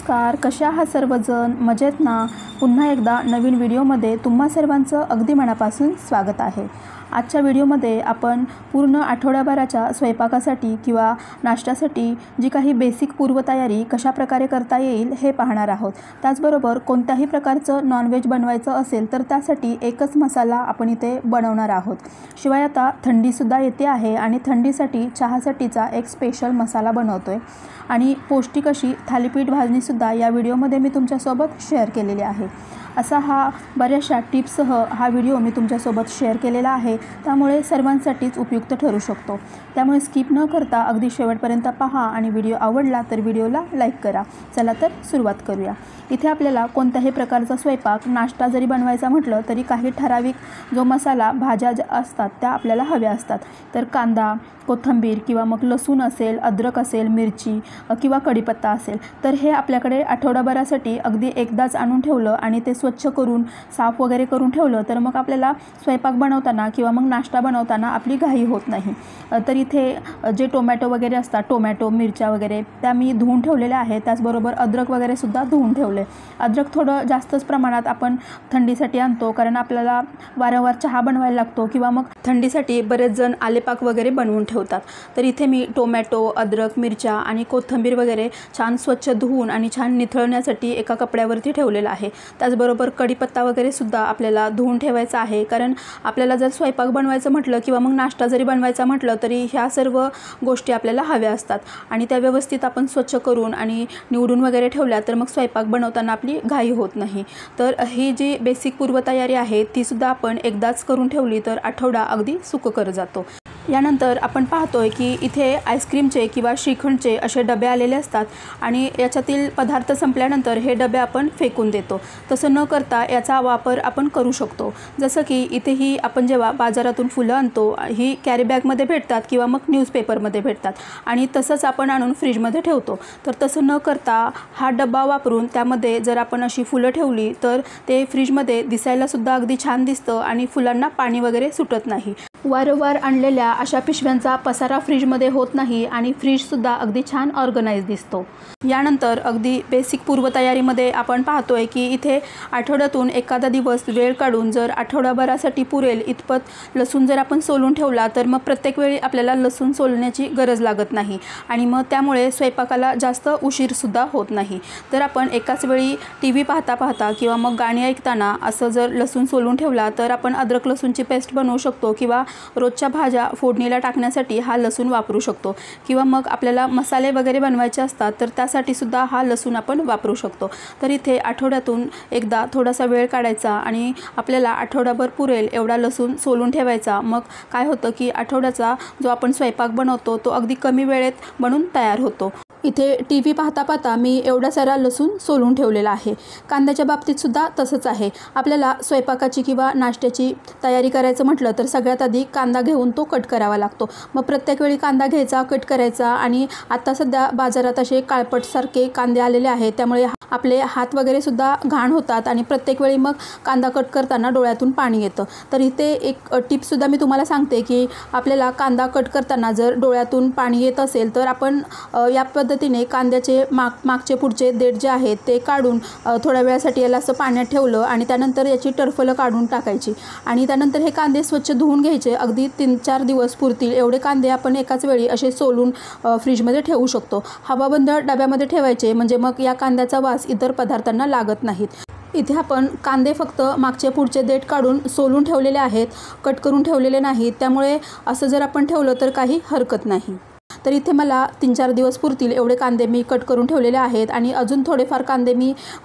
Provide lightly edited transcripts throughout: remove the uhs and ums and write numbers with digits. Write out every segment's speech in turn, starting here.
नमस्कार, कशा आहात सर्वजण? मजेत ना? पुन्हा एकदा नवीन व्हिडिओमध्ये तुम्हा सर्वांचं अगदी मनापासून स्वागत आहे। आजच्या व्हिडिओमध्ये आपण पूर्ण आठवड्याभराच्या स्वयंपाकासाठी किंवा नाश्त्यासाठी जी काही बेसिक पूर्वतयारी कशा प्रकारे करता येईल हे पाहणार आहोत। त्याचबरोबर कोणत्याही प्रकारचं नॉनव्हेज बनवायचं असेल तर त्यासाठी एकच मसाला आपण इथे बनवणार आहोत। शिवाय आता थंडीसुद्धा येते आहे आणि थंडीसाठी चहासाठीचा एक स्पेशल मसाला बनवतोय आणि पौष्टिक अशी थालीपीठ भाजणीसुद्धा या व्हिडिओमध्ये मी तुमच्यासोबत शेअर केलेली आहे। असा हा बऱ्याचशा टिप्ससह हा व्हिडिओ मी तुमच्यासोबत शेअर केलेला आहे, त्यामुळे सर्वांसाठीच उपयुक्त ठरू शकतो। त्यामुळे स्किप न करता अगदी शेवटपर्यंत पहा आणि व्हिडिओ आवडला तर व्हिडिओला लाईक करा। चला तर सुरुवात करूया। इथे आपल्याला कोणत्याही प्रकारचा स्वयंपाक नाश्ता जरी बनवायचा म्हटलं तरी काही ठराविक जो मसाला भाज्या असतात त्या आपल्याला हव्या असतात। तर कांदा, कोथिंबीर किंवा मग लसूण असेल, अद्रक असेल, मिरची किंवा कढीपत्ता असेल तर हे आपल्याकडे आठवडाभरासाठी अगदी एकदाच आणून ठेवलं आणि ते स्वच्छ करून साफ वगैरे करून ठेवलं तर मग आपल्याला स्वयंपाक बनवताना किंवा मग नाश्ता बनवताना आपली घाई होत नाही। तर इथे जे टोमॅटो वगैरे असतात, टोमॅटो, मिरच्या वगैरे त्या मी धुवून ठेवलेल्या आहेत। त्याचबरोबर अद्रक वगैरे सुद्धा धुवून ठेवले। अद्रक थोडं जास्तच प्रमाणात आपण थंडीसाठी आणतो, कारण आपल्याला वारंवार चहा बनवायला लागतो किंवा मग थंडीसाठी बरेच जण आलेपाक वगैरे बनवून ठेवतात। तर इथे मी टोमॅटो, अद्रक, मिरच्या आणि कोथिंबीर वगैरे छान स्वच्छ धुवून आणि छान निथळण्यासाठी एका कपड्यावरती ठेवलेलं आहे। त्याचबरोबर कढीपत्ता वगैरे सुद्धा आपल्याला धुवून ठेवायचा आहे, कारण आपल्याला जर स्वयंपाक बनवायचं म्हटलं किंवा मग नाश्ता जरी बनवायचा म्हटलं तरी ह्या सर्व गोष्टी आपल्याला हव्या असतात आणि त्या व्यवस्थित आपण स्वच्छ करून आणि निवडून वगैरे ठेवल्या तर मग स्वयंपाक बनवताना आपली घाई होत नाही। तर ही जी बेसिक पूर्वतयारी आहे ती सुद्धा आपण एकदाच करून ठेवली तर आठवडा अगदी सुखकर जातो। यानंतर आपण पाहतोय की इथे आईस्क्रीमचे किंवा श्रीखंडचे असे डबे आलेले असतात आणि याच्यातील पदार्थ संपल्यानंतर हे डबे आपण फेकून देतो। तसं न करता याचा वापर आपण करू शकतो। जसं की इथेही आपण जेव्हा बाजारातून फुलं आणतो ही कॅरी बॅगमध्ये भेटतात किंवा मग न्यूजपेपरमध्ये भेटतात आणि तसंच आपण आणून फ्रीजमध्ये ठेवतो। तर तसं न करता हा डबा वापरून त्यामध्ये जर आपण अशी फुलं ठेवली तर ते फ्रीजमध्ये दिसायलासुद्धा अगदी छान दिसतं आणि फुलांना पाणी वगैरे सुटत नाही। वारंवार आणलेल्या अशा पिशव्यांचा पसारा फ्रीजमध्ये होत नाही आणि फ्रीजसुद्धा अगदी छान ऑर्गनाइज दिसतो। यानंतर अगदी बेसिक पूर्वतयारीमध्ये आपण पाहतोय की इथे आठवड्यातून एखादा दिवस वेळ काढून जर आठवडाभरासाठी पुरेल इतपत लसूण जर आपण सोलून ठेवला तर मग प्रत्येक वेळी आपल्याला लसूण सोलण्याची गरज लागत नाही आणि मग त्यामुळे स्वयंपाकाला जास्त उशीरसुद्धा होत नाही। तर आपण एकाच वेळी TV पाहता पाहता किंवा मग गाणी ऐकताना असं जर लसूण सोलून ठेवला तर आपण अद्रक लसूणची पेस्ट बनवू शकतो किंवा रोजच्या भाज्या फोडणीला टाकण्यासाठी हा लसूण वापरू शकतो किंवा मग आपल्याला मसाले वगैरे बनवायचे असतात तर त्यासाठी सुद्धा हा लसूण आपण वापरू शकतो। तर इथे आठवड्यातून एकदा थोडासा वेळ काढायचा आणि आपल्याला आठवडाभर पुरेल एवढा लसूण सोलून ठेवायचा। मग काय होतं की आठवड्याचा जो आपण स्वयंपाक बनवतो तो अगदी कमी वेळेत बनून तयार होतो। इथे TV पाहता पाहता मी एवढा सारा लसूण सोलून ठेवलेला आहे। कांद्याच्या बाबतीत सुद्धा तसंच आहे। आपल्याला स्वयंपाकाची किंवा नाश्त्याची तयारी करायचं म्हटलं तर सगळ्यात आधी कांदा घेऊन तो कट करावा लागतो। मग प्रत्येक वेळी कांदा घ्यायचा, कट करायचा आणि आता सध्या बाजारात असे काळपटसारखे कांदे आलेले आहेत, त्यामुळे आपले हात वगैरे सुद्धा घाण होतात आणि प्रत्येक वेळी मग कांदा कट करताना डोळ्यातून पाणी येतं। तर इथे एक टिपसुद्धा मी तुम्हाला सांगते की आपल्याला कांदा कट करताना जर डोळ्यातून पाणी येत असेल तर आपण या पद्धतीने कांद्याचे मागचे पुढचे देठ जे आहेत ते काढून थोड्या वेळासाठी याला असं पाण्यात ठेवलं आणि त्यानंतर याची टरफलं काढून टाकायची आणि त्यानंतर हे कांदे स्वच्छ धुवून घ्यायचे। अगदी 3-4 दिवस पुरतील एवढे कांदे आपण एकाच वेळी असे सोलून फ्रीजमध्ये ठेवू शकतो। हवाबंद डब्यामध्ये ठेवायचे, म्हणजे मग या कांद्याचा वास इतर पदार्थांना लागत नाहीत। इथे आपण कांदे फक्त मागचे पुढचे देठ काढून सोलून ठेवलेले आहेत, कट करून ठेवलेले नाहीत, त्यामुळे असं जर आपण ठेवलं तर काही हरकत नाही। तर इथे मला 3-4 दिवस पुरतील एवढे कांदे मी कट करून ठेवलेले आहेत आणि अजून थोडेफार कांदे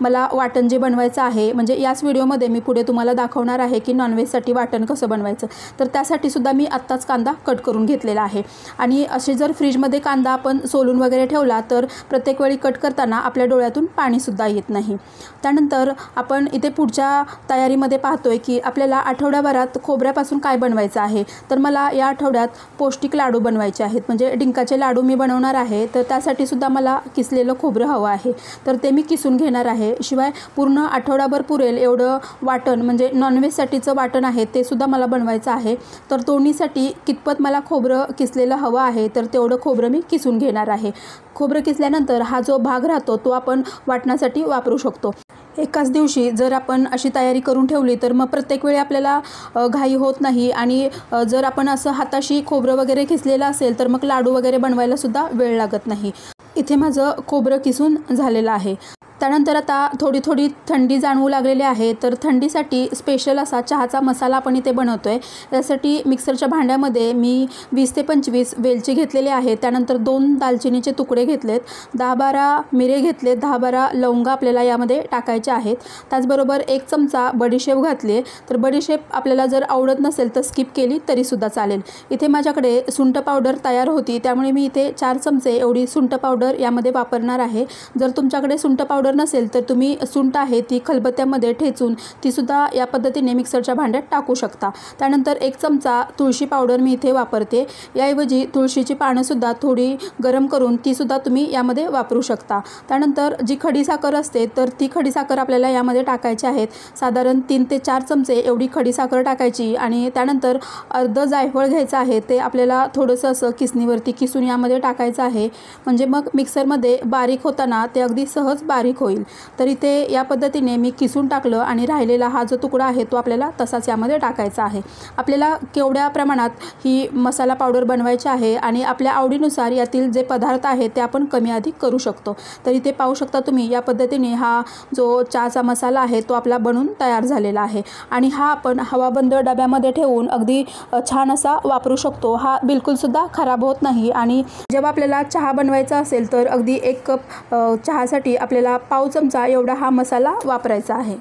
मला वाटण जे बनवायचं आहे, म्हणजे याच व्हिडिओमध्ये मी पुढे तुम्हाला दाखवणार आहे की नॉनव्हेजसाठी वाटण कसं बनवायचं, तर त्यासाठी सुद्धा मी आत्ताच कांदा कट करून घेतलेला आहे। आणि असे जर फ्रीजमध्ये कांदा आपण सोलून वगैरे ठेवला तर प्रत्येक वेळी कट करताना आपल्या डोळ्यातून पाणीसुद्धा येत नाही। त्यानंतर आपण इथे पुढच्या तयारीमध्ये पाहतोय की आपल्याला आठवड्याभरात खोबऱ्यापासून काय बनवायचं आहे। तर मला या आठवड्यात पौष्टिक लाडू बनवायचे आहेत, म्हणजे डिंकाचे खोबऱ्याचे लाडू मी बनवणार आहे, तर त्यासाठी सुद्धा मला किसलेलं खोबरं हवं आहे, तर ते मी किसून घेणार आहे. शिवाय पूर्ण आठवडाभर पुरेल एवढं वाटण म्हणजे नॉनव्हेजसाठीचं वाटण आहे ते सुद्धा मला बनवायचं आहे. तर तोडणीसाठी कितपत मला खोबरं किसलेलं हवं आहे तर तेवढं खोबरं मी किसून घेणार आहे. खोबरं किसल्यानंतर हा जो भाग राहतो तो आपण वाटणासाठी वापरू शकतो. एकाच दिवशी जर आपण अशी तयारी करून ठेवली तर मग प्रत्येक वेळी आपल्याला घाई होत नाही आणि जर आपण असं हाताशी खोबरं वगैरे किसलेलं असेल तर मग लाडू वगैरे बनवायला सुद्धा वेळ लागत नाही. इथे माझं खोबरं किसून झालेलं आहे. त्यानंतर आता थोडी थंडी जाणवू लागलेली आहे, तर थंडीसाठी स्पेशल असा चहाचा मसाला आपण इथे बनवतो आहे. त्यासाठी मिक्सरच्या भांड्यामध्ये मी 20 ते 25 वेलची घेतलेले आहे. त्यानंतर 2 दालचिनीचे तुकडे घेतलेत, 10-12 मिरे घेतलेत, 10-12 लवंगा आपल्याला यामध्ये टाकायचे आहेत. त्याचबरोबर 1 चमचा बडीशेप घातली आहे. तर बडीशेप आपल्याला जर आवडत नसेल तर स्किप केली तरीसुद्धा चालेल. इथे माझ्याकडे सुंठ पावडर तयार होती, त्यामुळे मी इथे 4 चमचे एवढी सुंठ पावडर यामध्ये वापरणार आहे. जर तुमच्याकडे सुंठ पावडर नसेल तर तुम्ही सुंठ आहे ती खलबत्त्यामध्ये ठेचून तीसुद्धा या पद्धतीने मिक्सरच्या भांड्यात टाकू शकता. त्यानंतर 1 चमचा तुळशी पावडर मी इथे वापरते. याऐवजी तुळशीची पानंसुद्धा थोडी गरम करून तीसुद्धा तुम्ही यामध्ये वापरू शकता. त्यानंतर जी खडीसाखर असते तर ती खडीसाखर आपल्याला यामध्ये टाकायची आहेत. साधारण 3 ते 4 चमचे एवढी खडीसाखर टाकायची आणि त्यानंतर अर्धं जायफळ घ्यायचं आहे. ते आपल्याला थोडंसं असं किसणीवरती किसून यामध्ये टाकायचं आहे, म्हणजे मग मिक्सरमध्ये बारीक होताना ते अगदी सहज बारीक होईल. तर इथे या पद्धतीने मी किसून टाकलं आणि राहिलेला हा जो तुकडा आहे तो आपल्याला तसाच यामध्ये टाकायचा आहे. आपल्याला केवढ्या प्रमाणात ही मसाला पावडर बनवायची आहे आणि आपल्या आवडीनुसार यातील जे पदार्थ आहेत ते आपण कमी अधिक करू शकतो. तर इथे पाहू शकता तुम्ही या पद्धतीने हा जो चहाचा मसाला आहे तो आपला बनून तयार झालेला आहे आणि हा आपण हवाबंद डब्यामध्ये ठेवून अगदी छान असा वापरू शकतो. हा बिलकुलसुद्धा खराब होत नाही आणि जेव्हा आपल्याला चहा बनवायचा असेल तर अगदी 1 कप चहासाठी आपल्याला पाव चमचा एवढा हा मसाला वापरायचा आहे.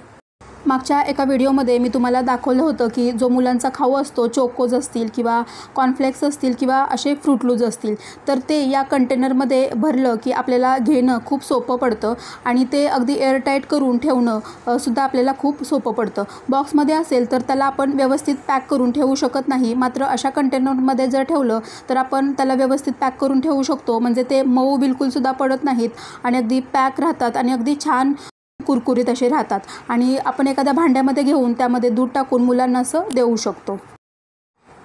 मागच्या एका व्हिडिओमध्ये मी तुम्हाला दाखवलं होतं की जो मुलांचा खाऊ असतो, चोकोज असतील किंवा कॉर्नफ्लेक्स असतील किंवा असे फ्रूट लूज असतील, तर ते या कंटेनरमध्ये भरलं की आपल्याला घेणं खूप सोपं पडतं आणि ते अगदी एअरटाईट करून ठेवणं सुद्धा आपल्याला खूप सोपं पडतं. बॉक्समध्ये असेल तर त्याला आपण व्यवस्थित पॅक करून ठेवू शकत नाही, मात्र अशा कंटेनरमध्ये जर ठेवलं तर आपण त्याला व्यवस्थित पॅक करून ठेवू शकतो. म्हणजे ते मऊ बिलकुलसुद्धा पडत नाहीत आणि अगदी पॅक राहतात आणि अगदी छान कुरकुरीत असे राहतात आणि आपण एखाद्या भांड्यामध्ये घेऊन त्यामध्ये दूध टाकून मुलांना असं देऊ शकतो.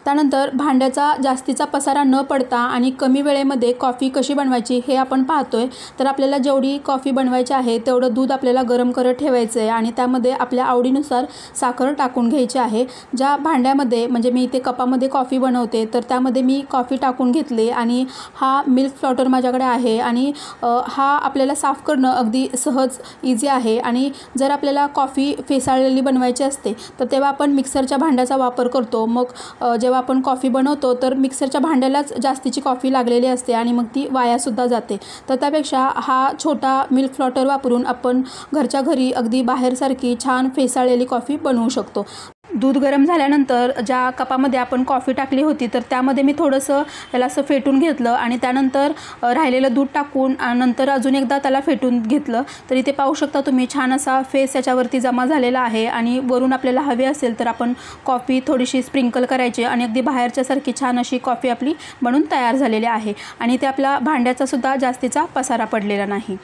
त्यानंतर भांड्याचा जास्तीचा पसारा न पडता आणि कमी वेळेमध्ये कॉफी कशी बनवायची हे आपण पाहतोय. तर आपल्याला जेवढी कॉफी बनवायची आहे तेवढं दूध आपल्याला गरम करत ठेवायचं आहे आणि त्यामध्ये आपल्या आवडीनुसार साखर टाकून घ्यायची आहे. ज्या भांड्यामध्ये म्हणजे मी इथे कपामध्ये कॉफी बनवते तर त्यामध्ये मी कॉफी टाकून घेतले आणि हा मिल्क फ्लॉटर माझ्याकडे आहे आणि हा आपल्याला साफ करणं अगदी सहज इझी आहे. आणि जर आपल्याला कॉफी फेसाळलेली बनवायची असते तर तेव्हा आपण मिक्सरच्या भांड्याचा वापर करतो. मग जेव्हा आपण कॉफी बनवतो तर मिक्सरच्या भांड्यालाच जास्तीची कॉफी लागलेली असते आणि मग ती वायासुद्धा जाते. तर त्यापेक्षा हा छोटा मिल्क फ्लॉटर वापरून आपण घरच्या घरी अगदी बाहेरसारखी छान फेसाळलेली कॉफी बनवू शकतो. दूध गरम झाल्यानंतर ज्या कपामध्ये आपण कॉफी टाकली होती तर त्यामध्ये मी थोडंसं त्याला असं फेटून घेतलं आणि त्यानंतर राहिलेलं दूध टाकून नंतर अजून एकदा त्याला फेटून घेतलं. तर इथे पाहू शकता तुम्ही छान असा फेस याच्यावरती जमा झालेला आहे आणि वरून आपल्याला हवी असेल तर आपण कॉफी थोडीशी स्प्रिंकल करायची आणि अगदी बाहेरच्यासारखी छान अशी कॉफी आपली बनून तयार झालेली आहे आणि ते आपल्या भांड्याचासुद्धा जास्तीचा पसारा पडलेला नाही.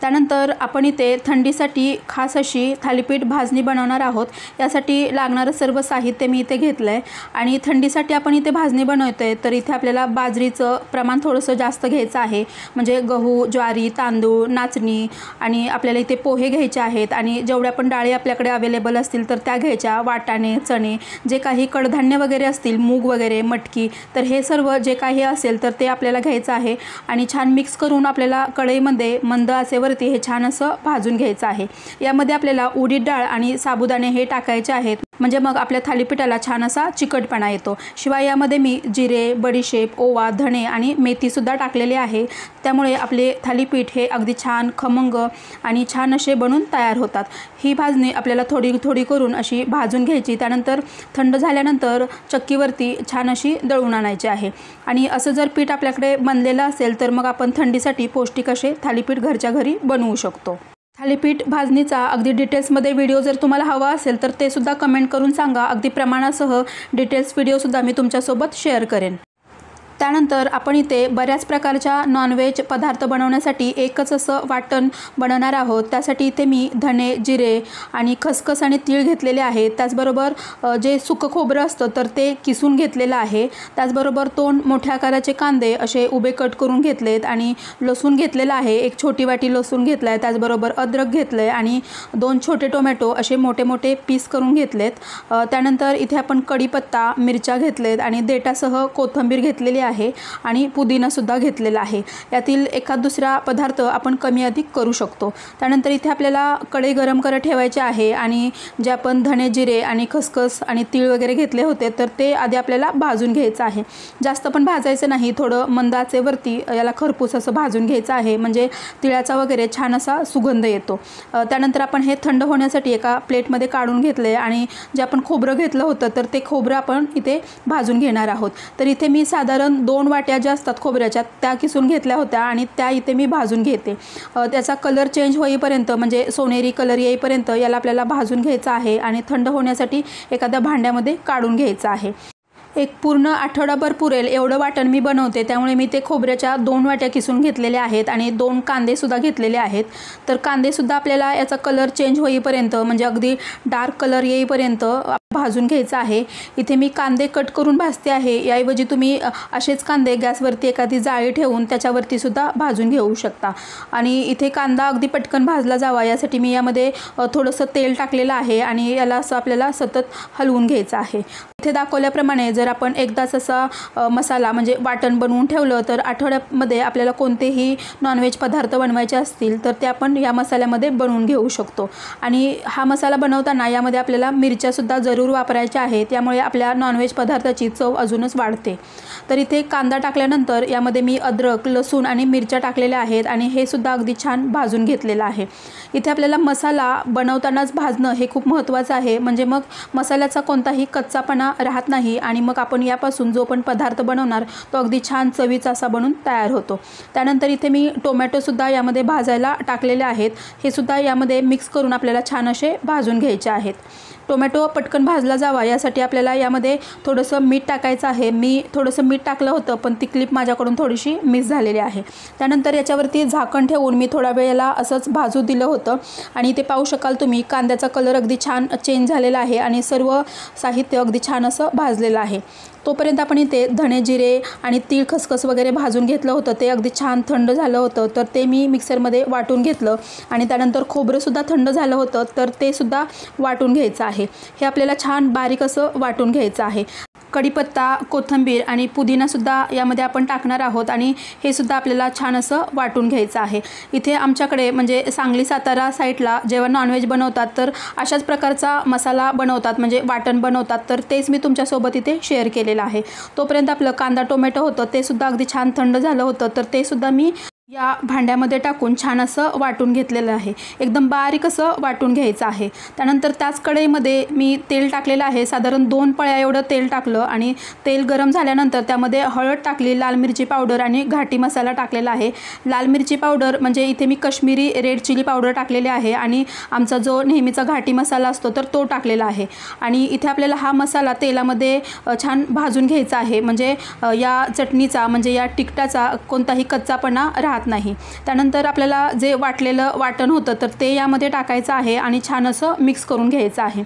त्यानंतर आपण इथे थंडीसाठी खास अशी थालीपीठ भाजणी बनवणार आहोत. यासाठी लागणारं सर्व साहित्य मी इथे घेतलं आहे आणि थंडीसाठी आपण इथे भाजणी बनवतो आहे. तर इथे आपल्याला बाजरीचं प्रमाण थोडंसं जास्त घ्यायचं आहे. म्हणजे गहू, ज्वारी, तांदूळ, नाचणी आणि आपल्याला इथे पोहे घ्यायचे आहेत आणि जेवढ्या पण डाळी आपल्याकडे अवेलेबल असतील तर त्या घ्यायच्या. वाटाणे, चणे, जे काही कडधान्य वगैरे असतील, मूग वगैरे, मटकी, तर हे सर्व जे काही असेल तर ते आपल्याला घ्यायचं आहे आणि छान मिक्स करून आपल्याला कढईमध्ये मंद आचेवर हे छान असं भाजून घ्यायचं आहे. यामध्ये आपल्याला उडीद डाळ आणि साबुदाणे हे टाकायचे आहेत, म्हणजे मग आपल्या थालीपीठाला छान असा चिकटपणा येतो. शिवाय यामध्ये मी जिरे, बडीशेप, ओवा, धणे आणि मेथीसुद्धा टाकलेले आहे. त्यामुळे आपले थालीपीठ हे अगदी छान खमंग आणि छान असे बनून तयार होतात. ही भाजणी आपल्याला थोडी थोडी करून अशी भाजून घ्यायची. त्यानंतर थंड झाल्यानंतर चक्कीवरती छान अशी दळून आणायची आहे आणि असं जर पीठ आपल्याकडे बनलेलं असेल तर मग आपण थंडीसाठी पौष्टिक असे थालीपीठ घरच्या घरी बनवू शकतो. थालीपीठ भाजणीचा अगदी डिटेल्समध्ये व्हिडिओ जर तुम्हाला हवा असेल तर ते सुद्धा कमेंट करून सांगा. अगदी प्रमाणासह डिटेल्स व्हिडिओसुद्धा मी तुमच्यासोबत शेअर करेन. त्यानंतर आपण इथे बऱ्याच प्रकारच्या नॉनव्हेज पदार्थ बनवण्यासाठी एकच असं वाटण बनवणार आहोत। त्यासाठी इथे मी धणे, जिरे आणि खसखस आणि तीळ घेतलेले आहेत। त्याचबरोबर जे सुकं खोबरं असतं तर ते किसून घेतलेलं आहे। त्याचबरोबर 2 मोठ्या आकाराचे कांदे असे उभे कट करून घेतलेत आणि लसूण घेतलेला आहे, 1 छोटी वाटी लसूण घेतला आहे। त्याचबरोबर अद्रक घेतलं आहे आणि 2 छोटे टोमॅटो असे मोठे मोठे पीस करून घेतलेत। त्यानंतर इथे आपण कढीपत्ता, मिरच्या घेतलेत आणि देठासह कोथिंबीर घेतलेली आहे आणि पुदिना सुद्धा घेतलेला आहे। यातील एखाद दुसरा पदार्थ आपण कमी अधिक करू शकतो। त्यानंतर इथे आपल्याला कढई गरम करत ठेवायचे आहे आणि जे आपण धणे, जिरे आणि खसखस आणि तीळ वगैरे घेतले होते तर ते आधी आपल्याला भाजून घ्यायचं आहे। जास्त पण भाजायचं नाही, थोडं मंद आचेवरती याला खरपूस असं भाजून घ्यायचं आहे, म्हणजे तिळाचा वगैरे छान असा सुगंध येतो। त्यानंतर आपण हे थंड होण्यासाठी एका प्लेटमध्ये काढून घेतले आणि जे आपण खोबरं घेतलं होतं तर ते खोबरं आपण इथे भाजून घेणार आहोत। तर इथे मी साधारण 2 वाट्या ज्या असतात खोबऱ्याच्या त्या किसून घेतल्या होत्या आणि त्या इथे मी भाजून घेते। त्याचा कलर चेंज होईपर्यंत म्हणजे सोनेरी कलर येईपर्यंत याला आपल्याला भाजून घ्यायचं आहे आणि थंड होण्यासाठी एखाद्या भांड्यामध्ये काढून घ्यायचं आहे। एक पूर्ण आठवडाभर पुरेल एवढं वाटण मी बनवते, त्यामुळे मी ते खोबऱ्याच्या 2 वाट्या किसून घेतलेल्या आहेत आणि 2 कांदेसुद्धा घेतलेले आहेत। तर कांदेसुद्धा आपल्याला याचा कलर चेंज होईपर्यंत म्हणजे अगदी डार्क कलर येईपर्यंत भाजून घ्यायचा आहे। इथे मी कांदे कट करून भाजते आहे, याऐवजी तुम्ही असेच कांदे गॅसवरती एखादी जाळी ठेवून त्याच्यावरती सुद्धा भाजून घेऊ शकता। आणि इथे कांदा अगदी पटकन भाजला जावा यासाठी मी यामध्ये थोडंसं तेल टाकलेलं आहे आणि याला असं आपल्याला सतत हलवून घ्यायचं आहे। इथे दाखवल्याप्रमाणे जर आपण एकदाच असा मसाला म्हणजे वाटण बनवून ठेवलं तर आठवड्यामध्ये आपल्याला कोणतेही नॉनव्हेज पदार्थ बनवायचे असतील तर ते आपण या मसाल्यामध्ये बनवून घेऊ शकतो। आणि हा मसाला बनवताना यामध्ये आपल्याला मिरच्यासुद्धा जरूर वापरायच्या आहेत, त्यामुळे आपल्या नॉनव्हेज पदार्थाची चव अजूनच वाढते। तर इथे कांदा टाकल्यानंतर यामध्ये मी अद्रक, लसूण आणि मिरच्या टाकलेल्या आहेत आणि हे सुद्धा अगदी छान भाजून घेतलेलं आहे। इथे आपल्याला मसाला बनवतानाच भाजणं हे खूप महत्त्वाचं आहे, म्हणजे मग मसाल्याचा कोणताही कच्चापणा राहत नाही आणि मग आपण यापासून जो पण पदार्थ बनवणार तो अगदी छान चवीचा असा बनून तयार होतो। त्यानंतर इथे मी टोमॅटोसुद्धा यामध्ये भाजायला टाकलेले आहेत, हे सुद्धा यामध्ये मिक्स करून आपल्याला छान असे भाजून घ्यायचे आहेत। टोमॅटो पटकन भाजला जावा यासाठी आपल्याला यामध्ये थोडंसं मीठ टाकायचं आहे। मी थोडंसं मीठ टाकलं होतं पण ती क्लिप माझ्याकडून थोडीशी मिस झालेली आहे। त्यानंतर याच्यावरती झाकण ठेवून मी थोडा वेळ याला असंच भाजू दिलं होतं आणि इथे पाहू शकाल तुम्ही कांद्याचा कलर अगदी छान चेंज झालेला आहे आणि सर्व साहित्य अगदी छान असं भाजलेलं आहे। तोपर्यंत आपण इथे धणे, जिरे आणि तीळ, खसखस वगैरे भाजून घेतलं होतं, ते अगदी छान थंड झालं होतं तर ते मी मिक्सरमध्ये वाटून घेतलं आणि त्यानंतर खोबरंसुद्धा थंड झालं होतं तर ते सुद्धा वाटून घ्यायचं आहे। हे आपल्याला छान बारीक असं वाटून घ्यायचं आहे। कढीपत्ता, कोथिंबीर आणि पुदिनासुद्धा यामध्ये आपण टाकणार आहोत आणि हे सुद्धा आपल्याला छान असं वाटून घ्यायचं आहे। इथे आमच्याकडे म्हणजे सांगली, सातारा साईडला जेव्हा नॉनव्हेज बनवतात तर अशाच प्रकारचा मसाला बनवतात, म्हणजे वाटण बनवतात, तर तेच मी तुमच्यासोबत इथे शेअर केलेलं आहे। तोपर्यंत आपलं कांदा टोमॅटो होतं ते सुद्धा अगदी छान थंड झालं होतं तर ते सुद्धा मी या भांड्यामध्ये टाकून छान असं वाटून घेतलेलं आहे, एकदम बारीक असं वाटून घ्यायचं आहे। त्यानंतर त्याच कढईमध्ये मी तेल टाकलेलं आहे, साधारण 2 पळ्या एवढं तेल टाकलं आणि तेल गरम झाल्यानंतर त्यामध्ये हळद टाकली, लाल मिरची पावडर आणि घाटी मसाला टाकलेला आहे। लाल मिरची पावडर म्हणजे इथे मी काश्मीरी रेड चिली पावडर टाकलेली आहे आणि आमचा जो नेहमीचा घाटी मसाला असतो तर तो टाकलेला आहे। आणि इथे आपल्याला हा मसाला तेलामध्ये छान भाजून घ्यायचा आहे, म्हणजे या चटणीचा म्हणजे या तिखटाचा कोणताही कच्चापणा राहत नाही। त्यानंतर आपल्याला जे वाटलेलं वाटण होतं तर ते यामध्ये टाकायचं आहे आणि छान असं मिक्स करून घ्यायचं आहे।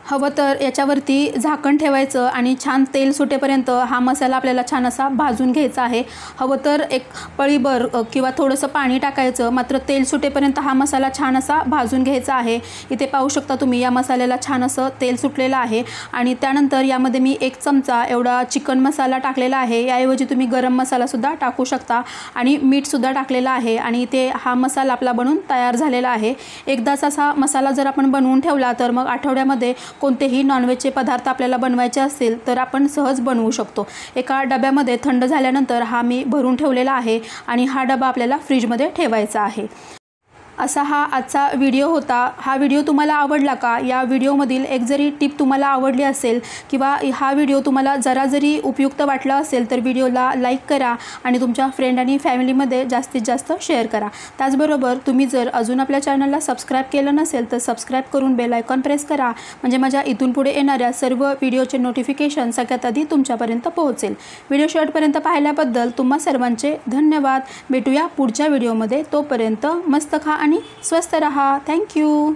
हवं तर याच्यावरती झाकण ठेवायचं आणि छान तेल सुटेपर्यंत हा मसाला आपल्याला छान असा भाजून घ्यायचा आहे। हवं तर एक पळीभर किंवा थोडंसं पाणी टाकायचं, मात्र तेल सुटेपर्यंत हा मसाला छान असा भाजून घ्यायचा आहे। इथे पाहू शकता तुम्ही या मसाल्याला छान असं तेल सुटलेलं आहे आणि त्यानंतर यामध्ये मी 1 चमचा एवढा चिकन मसाला टाकलेला आहे, याऐवजी तुम्ही गरम मसालासुद्धा टाकू शकता आणि मीठसुद्धा टाकलेलं आहे आणि इथे हा मसाला आपला बनून तयार झालेला आहे। एकदाच असा मसाला जर आपण बनवून ठेवला तर मग आठवड्यामध्ये कोणतेही नॉनव्हेजचे पदार्थ आपल्याला बनवायचे असतील तर आपण सहज बनवू शकतो। एका डब्यामध्ये थंड झाल्यानंतर हा मी भरून ठेवलेला आहे आणि हा डबा आपल्याला फ्रीजमध्ये ठेवायचा आहे। असा हा आजचा व्हिडिओ होता। हा व्हिडिओ तुम्हाला आवडला का? या व्हिडिओमधील एक जरी टिप तुम्हाला आवडली असेल किंवा हा व्हिडिओ तुम्हाला जरा जरी उपयुक्त वाटला असेल तर व्हिडिओला लाईक करा आणि तुमच्या फ्रेंड आणि फॅमिलीमध्ये जास्तीत जास्त शेअर करा। त्याचबरोबर तुम्ही जर अजून आपल्या चॅनलला सबस्क्राईब केलं नसेल तर सबस्क्राईब करून बेल आयकॉन प्रेस करा, म्हणजे माझ्या इथून पुढे येणाऱ्या सर्व व्हिडिओचे नोटिफिकेशन सगळ्यात आधी तुमच्यापर्यंत पोहोचेल। व्हिडिओ शेवटपर्यंत पाहिल्याबद्दल तुम्हा सर्वांचे धन्यवाद। भेटूया पुढच्या व्हिडिओमध्ये, तोपर्यंत मस्त खा आणि स्वस्त रहा। थँक्यू।